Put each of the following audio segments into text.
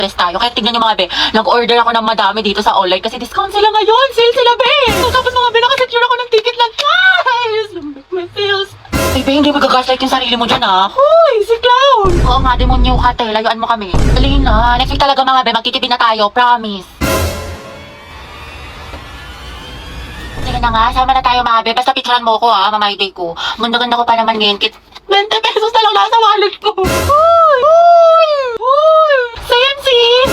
stress tayo. Kaya tignan nyo mga be, nag-order ako ng madami dito sa online kasi discount sila ngayon. Sale sila be. So, tapos mga be, nakasecure ako ng ticket lang. Guys! My feels. Ay be, hindi magagaslight yung sarili mo dyan ha. Hoy, si Clown! Oo nga, demonyo ka te. Layuan mo kami. Dali na. Next week talaga mga be, magtitipid na tayo. Promise. Sige na nga, sama na tayo mga be. Basta picturean mo ko ha, mamay day ko. Ganda-ganda ko pa naman ngayon. 20 pesos na lang nasa wallet ko. Hoy! Hoy! Hoy! Sis!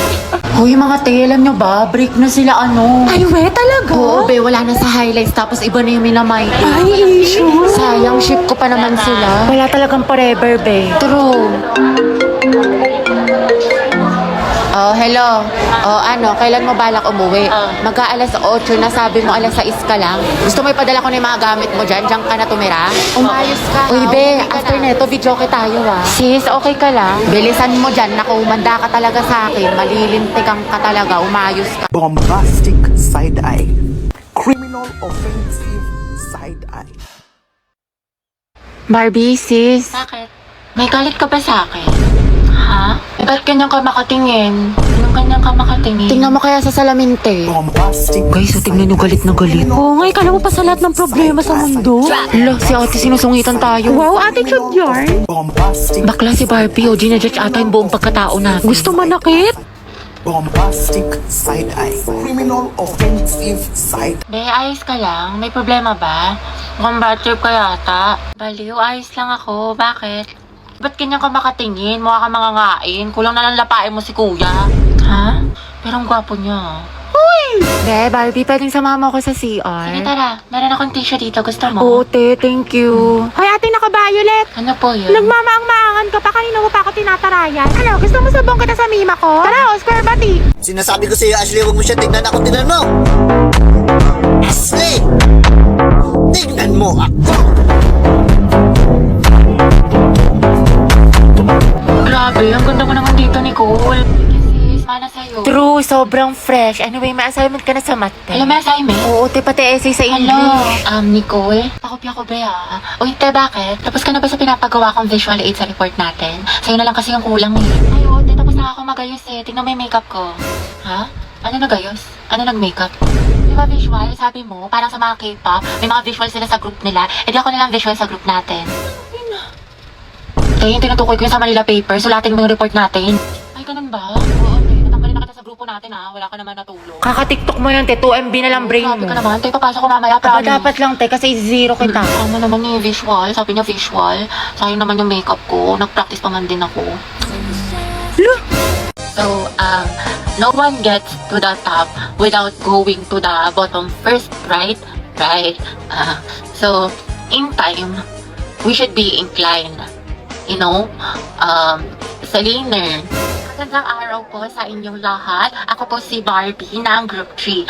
Hoy mga te, alam nyo ba? Break na sila ano. Ay, we, talaga? Oo, be, wala na sa highlights. Tapos iba na yung minamay. Ay, issue. Sayang, ship ko pa naman sila. Wala talagang forever, be. True. Oh, hello. Oh, ano, kailan mo balak umuwi? Mag-aalas 8 na, sabi mo alas 6 ka lang. Gusto mo ipadala ko na yung mga gamit mo dyan? Diyan ka na tumira? Umayos ka. Uy, be, after neto, video ko tayo Sis, okay ka lang? Bilisan mo dyan. Naku, umanda ka talaga sa akin. Malilintikan ka talaga. Umayos ka. Bombastic side eye. Criminal offensive side eye. Barbie, sis. Bakit? May galit ka ba sa akin? Ha? Ba't ganyan ka makatingin? Anong ganyan ka makatingin? Tingnan mo kaya sa salaminte. Bombastic. Guys, so tingnan nyo galit na galit. Oo nga, ikala mo pa sa lahat ng problema sa mundo. Hala, si ate sinusungitan tayo. Wow, attitude yarn. Bombastic. Bakla si Barbie, ginajudge ata yung buong pagkatao natin. Gusto manakit? Bombastic side eye. Criminal offensive side. Be, ayos ka lang? May problema ba? Mukhang bad trip ka yata. Baliw, ayos lang ako. Bakit? Ba't ganyan ka makatingin? Mukha ka mangangain. Kulang na lang lapain mo si kuya. Ha? Pero ang gwapo niya. Be, Barbie, pwedeng samahan mo ako sa CR. Sige, tara. Meron akong tissue dito. Gusto mo? Oo, te, thank you. Hoy, ate, naka-violet. Ano po yun? Nagmamaang-maangan ka pa, kanina mo pa ako tinatarayan. Ano, gusto mo sabong kita sa mima ko? Tara, Oscar Bati. Sinasabi ko sa'yo, Ashley, huwag mo siya tignan ako. Tignan mo! Ashley! Tignan mo ako! Grabe, ang ganda mo naman dito, Nicole. Sis, mana sa'yo. True, sobrang fresh. Anyway, may assignment ka na sa math. Alam mo, assignment? Oo, te, pati essay sa Hello, English. Nicole? Pakopya ko ba Uy, te, bakit? Tapos ka na ba sa pinapagawa kong visual aid sa report natin? Sa'yo na lang kasi yung kulang eh. Ay, oo, te, tapos na ako magayos eh. Tingnan mo yung makeup ko. Ha? Ano nagayos? Ano nag-makeup? Di ba visual? Sabi mo, parang sa mga K-pop, may mga visual sila sa group nila. E di ako na lang visual sa group natin. Te, yung tinutukoy ko yung sa Manila paper, sulatin mo yung report natin. Ay, ganun ba? Oo, te, natanggalin na kita sa grupo natin ha. Wala ka naman natulog. Kaka-tiktok mo lang, te. 2 MB na lang brain Sabi mo. ka naman, te, papasok ko mamaya, Aba, promise. dapat lang, te, kasi zero kita. Ano naman yung visual? Sabi niya visual. Sayang naman yung makeup ko. Nag-practice pa man din ako. So, no one gets to the top without going to the bottom first, right? Right. So, in time, we should be inclined. You know, sa leaner. Magandang araw po sa inyong lahat. Ako po si Barbie ng Group 3.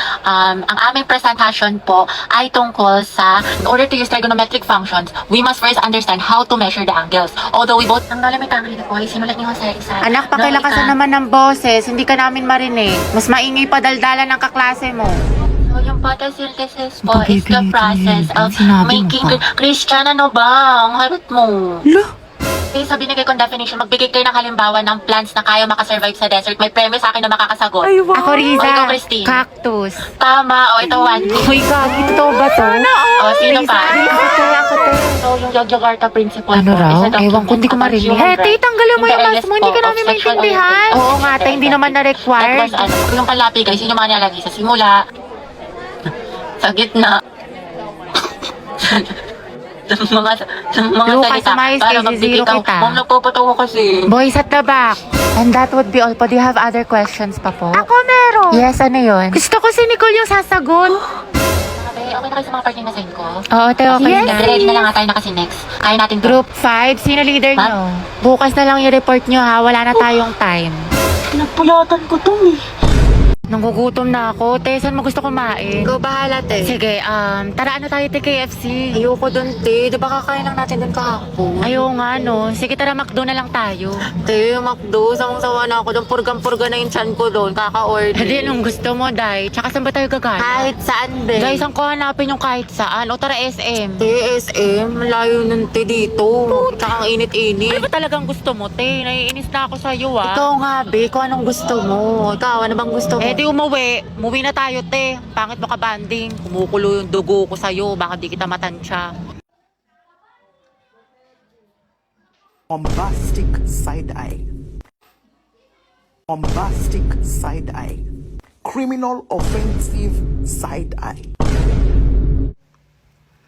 Ang aming presentation po ay tungkol sa, in order to use trigonometric functions, we must first understand how to measure the angles. Although we both, ang lalim may camera po, ay sinulat niyo sa isa. Anak, pakilakasan naman ng boses. Hindi ka namin marinig. Mas maingay pa daldalan ng kaklase mo. So, yung photosynthesis po is the process of making... Christian, ano ba? Ang harot mo. Okay, sa binigay kong definition, magbigay kayo ng halimbawa ng plants na kaya makasurvive sa desert. May premium sa akin na makakasagot. Ako, Riza. O, ikaw, Christine. Cactus. Tama. O, ito, one. Uy, gagi, totoo ba to? O, sino pa? Ako, te. So, yung Yogyakarta principle Ano po raw? is a document Ewan ko, hindi ko about marinig. human Eh, te, rights tanggalin mo in the yung mask earliest mo. Hindi ka form namin of sexual maintindihan. orientation. Oo nga, te, hindi naman That na-required. was, yung palapi, guys, yun yung mga nilalagay sa simula. Sa gitna. sa mga Lucas, salita. umayos Para kayo, magbigay zero ka. kita. Ma'am, nagpapatawa kasi. Boys at the back. And that would be all po. Do you have other questions pa po? Ako meron. Yes, ano yun? Gusto ko si Nicole yung sasagot. Okay na kayo sa mga part na send ko? Oo, te, okay. Yes, ready na lang nga tayo na kasi next. Kaya natin to. Group 5, sino leader nyo? Bukas na lang i-report nyo ha, wala na tayong time. Pinagpulatan ko to eh. Nangugutom na ako. Te, saan mo gusto kumain? Ikaw bahala, te. Sige, tara ano tayo te KFC? Ayoko dun, te. Di ba kakain lang natin dun kahapon? Ayaw nga no. Sige tara, McDo na lang tayo. Te, McDo. Sawang-sawa na ako dun. Purgang-purga na yung chan ko dun. Kaka-order. Hindi, anong gusto mo, Day? Tsaka saan ba tayo gagana? Kahit saan, be. Guys, ang ko hanapin yung kahit saan. O tara, SM. Te, SM. Malayo nun, te, dito. Tsaka ang init-init. Ano ba talagang gusto mo, te? Naiinis na ako sa'yo, ah. Ikaw nga, be. Kung anong gusto mo. Ikaw, ano bang gusto mo? Eh di umuwi. Umuwi na tayo, te. Pangit mo ka banding. Kumukulo yung dugo ko sa'yo. Baka di kita matansya. Bombastic side eye. Bombastic side eye. Criminal offensive side eye.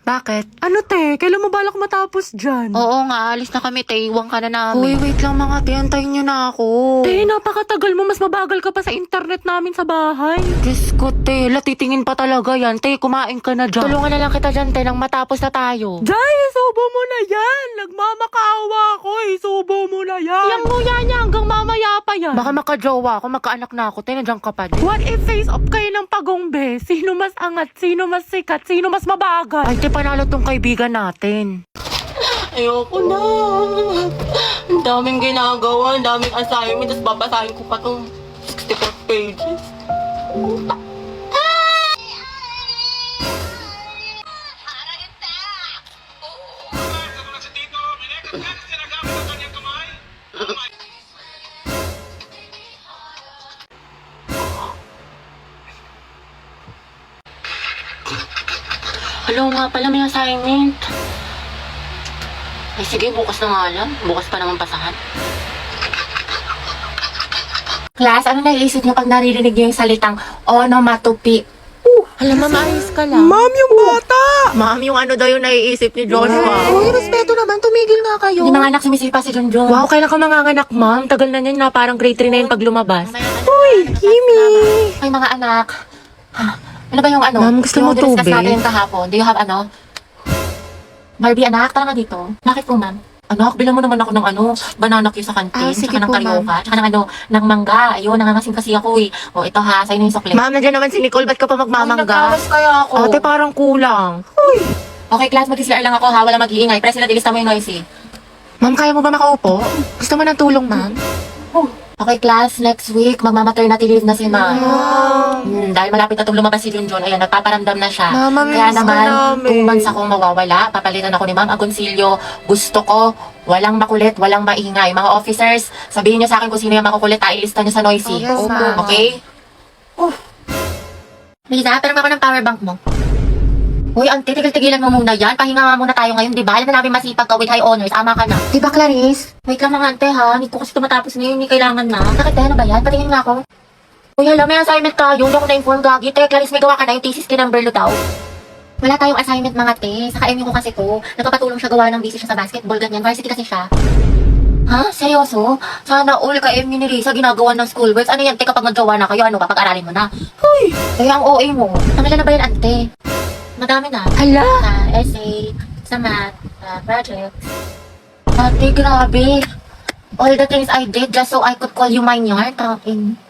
Bakit? Ano te? Kailan mo balak matapos dyan? Oo nga, alis na kami, te. Iwan ka na Uy, namin. wait lang mga te. Antayin nyo na ako. Te, napakatagal mo. Mas mabagal ka pa sa internet namin sa bahay. Diyos ko, te. Latitingin pa talaga yan. Te, kumain ka na dyan. Tulungan na lang kita dyan, te, nang matapos na tayo. Jai, isubo mo na yan. Nagmamakaawa ako. Isubo mo na yan. Yang nguya niya hanggang mamaya pa yan. Baka makajowa ako, magkaanak na ako, te. Nandiyan ka pa din. What if face off kayo ng pagongbe? Sino mas angat? Sino mas sikat? Sino mas mabagal? Ay, te, panalo tong kaibigan natin. Ayoko na. Ang daming ginagawa, ang daming assignment, tapos babasahin ko pa itong 64 pages. Hello nga pala, may assignment. Ay sige, bukas na nga lang. Bukas pa naman pasahan. Class, ano naiisip niyo pag naririnig niyo yung salitang onomatopoeia? Alam, ma'am, ayos ka lang. Ma'am, yung bata! Ma'am, yung ano daw yung naiisip ni Joshua. Uy, respeto naman. Tumigil nga kayo. Hindi mga anak, sumisipa si Junjun. Wow, kailan ka manganganak, ma'am? Tagal na niyan na parang grade 3 na yun pag lumabas. Uy, Kimi! Ay, mga anak. Ano ba yung ano? Ma'am, gusto mo yung diniscuss tubig? natin kahapon. Do you have ano? Barbie, anak, tara nga dito. Bakit po, ma'am? Anak, bilang mo naman ako ng ano, banana cue sa kantin, Sige tsaka ng po, karyoka, tsaka ng ano, ng mangga. Ayun, nangangasim kasi ako eh. O, ito ha, sa'yo na yung sukli. Ma'am, nandiyan naman si Nicole. Ba't ka pa magmamangga? kaya ako. Ate, parang kulang. Okay, class, mag-CR lang ako ha, wala mag-iingay. President, ilista mo yung noisy. Ma'am, kaya mo ba makaupo? Gusto mo ng tulong, ma'am? Okay, class, next week, magmamaternity leave na si ma'am. Dahil malapit na itong lumabas si Junjun, ayan, nagpaparamdam na siya. Mama, Kaya miss ka naman, namin. 2 months akong mawawala. Papalitan ako ni Ma'am Agoncillo. Gusto ko, walang makulit, walang maingay. Mga officers, sabihin niyo sa akin kung sino yung makukulit, ilista niyo sa noisy. Yes, ma'am. Okay? Lisa, pero ako ng power bank mo. Uy, auntie, tigil-tigilan mo muna yan. Pahinga nga muna tayo ngayon, di ba? Alam na namin masipag ka with high honors. Ama ka na. Di ba, Clarice? Wait lang mga ante, ha? Hindi ko kasi tumatapos ngayon. Hindi kailangan na. Bakit, ano ba yan? Patingin nga ako. Uy, hala, may assignment tayo. Hindi ako na-inform, Gagi. Te, Clarice, may gawa ka na yung thesis kinamberlo daw. Wala tayong assignment, mga te. Saka MU ko kasi to. Nagpapatulong siya gawa ng busy siya sa basketball, ganyan. Varsity kasi siya. Ha? Seryoso? Sana all ka MU ni Risa ginagawa ng schoolworks. Ano yan, te, kapag naggawa na kayo, ano ba, pag-aralin mo na? Uy, kaya ang OA mo. Ang ilan na ba yan, ante? Madami na. Hala! Essay, sa math, project. Ate, grabe. All the things I did just so I could call you mine yarn. Talking.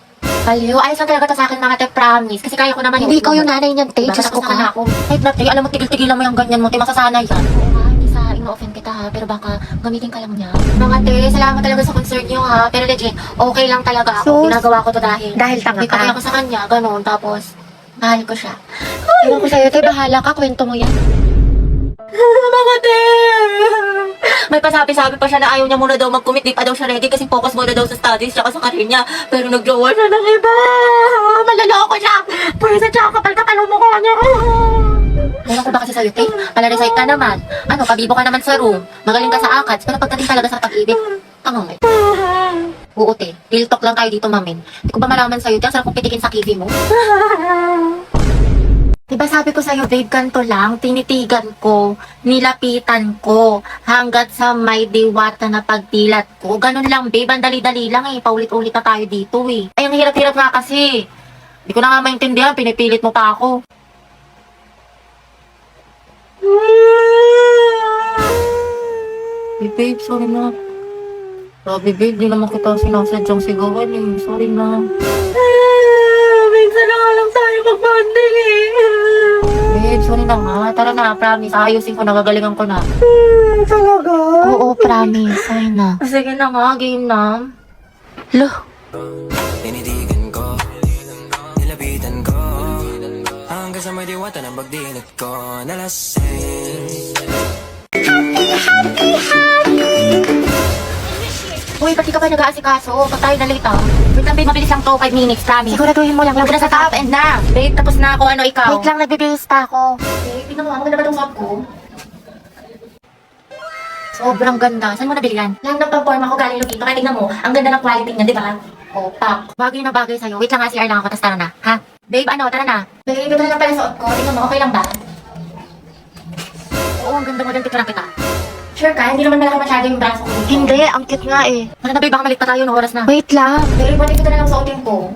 Baliw, ayos lang talaga to sa akin mga te, promise. Kasi kaya ko naman Hindi ikaw yung nanay niyan, te. Diyos ko ka. Ako. Ay, te, alam mo, tigil-tigilan mo yung ganyan mo, te, masasanay yan. Oo nga, hindi sa ino-offend kita ha, pero baka gamitin ka lang niya. Mga te, salamat talaga sa concern niyo ha, pero legit, okay lang talaga ako. Sus. Ginagawa ko to dahil tanga may ka. ako sa kanya, ganun, tapos mahal ko siya. Ewan ko sa'yo, te, bahala ka, kwento mo yan. Mga te! May pasabi-sabi pa siya na ayaw niya muna daw mag-commit, di pa daw siya ready kasi focus muna daw sa studies tsaka sa career niya. Pero nag-jowa siya ng iba. Malaloko siya. Pwede siya kapal mo ko niya. Ewan ko ba kasi sa'yo, te? Pala-recite ka naman. Ano, pabibo ka naman sa room. Magaling ka sa akats, pero pagdating talaga sa pag-ibig, tanong eh. Oo, te. Real talk lang tayo dito, mamin. Hindi ko ba malaman sa'yo, te? Ang sarap kong pitikin sa kiwi mo. Diba sabi ko sa'yo, babe, ganito lang, tinitigan ko, nilapitan ko, hanggat sa may diwata na pagdilat ko. Ganun lang, babe, ang dali-dali lang eh, paulit-ulit na tayo dito eh. Ay, ang hirap-hirap nga kasi. Hindi ko na nga maintindihan, pinipilit mo pa ako. Hey, babe, sorry na. Sabi, babe, di naman kita sinasadyang sigawan eh. Sorry na. na nga lang tayo mag-bonding eh. Babe, sorry na nga. Tara na, promise. Ayusin ko, nagagalingan ko na. Talaga? Oo, promise. Sorry na. Sige na nga, game na. Lo. Tinitigan ko, nilapitan ko, hanggang sa may diwata ng pagdinig ko, nalasing. Uy, pati ka ba nag-aasikaso? Pag tayo na late ah. Wait lang babe, mabilis lang to. 5 minutes, promise. Siguraduhin mo lang. Huwag na sa top and na. Babe, tapos na ako. Ano ikaw? Wait lang, nagbibihis pa ako. Babe, tingnan mo. Maganda ba itong suot ko? Sobrang ganda. Saan mo nabili yan? Lang ng pang-forma ko galing Lugito. Kaya tingnan mo, ang ganda ng quality niya, di ba? Oh, top. Bagay na bagay sa'yo. Wait lang nga, CR lang ako. Tapos tara na. Ha? Babe, ano? Tara na. Babe, ito na lang pala suot ko. Tingnan mo, okay lang ba? Oo, ang ganda mo din. Picture kita. Sure ka? Hindi naman malaki masyado yung braso ko. Hindi, ang cute nga eh. Ano na babe, baka malit pa tayo ng oras na. Wait lang. Babe, pwede kita na lang suotin ko.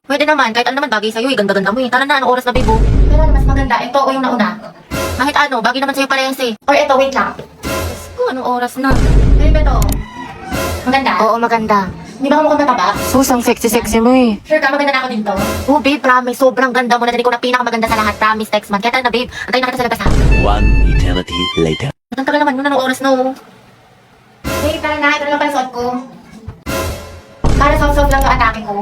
Pwede naman, kahit ano naman bagay sa'yo eh. Ganda-ganda mo eh. Tara na, anong oras na babe oh. Pero ano mas maganda? Ito o yung nauna? Kahit ano, bagay naman sa'yo parehas eh. Or ito, wait lang. Anong oras na? Babe, ito. Maganda? Oo, maganda. Hindi ba ka mukhang mataba? Susang sexy-sexy mo eh. Sure ka, maganda na ako dito. Oh, babe, promise. Sobrang ganda mo. Narinig ko na pinakamaganda sa lahat. Promise, text man. Kaya tara na, babe. Antayin na kita sa labas ha. One eternity later. Ang tagal naman, anong oras na oh. Babe, tara na. Ito na lang pala suot ko. Para soft-soft lang yung atake ko.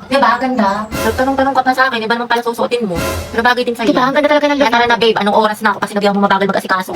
Diba? Ganda. Nagtanong-tanong ka pa sa akin. Iba naman pala susuotin mo. Pero bagay din sa'yo. Diba? Ang ganda talaga ng look. Kaya tara na, babe. Anong oras na ako? Kasi nagayang mo mabagal mag-asikaso.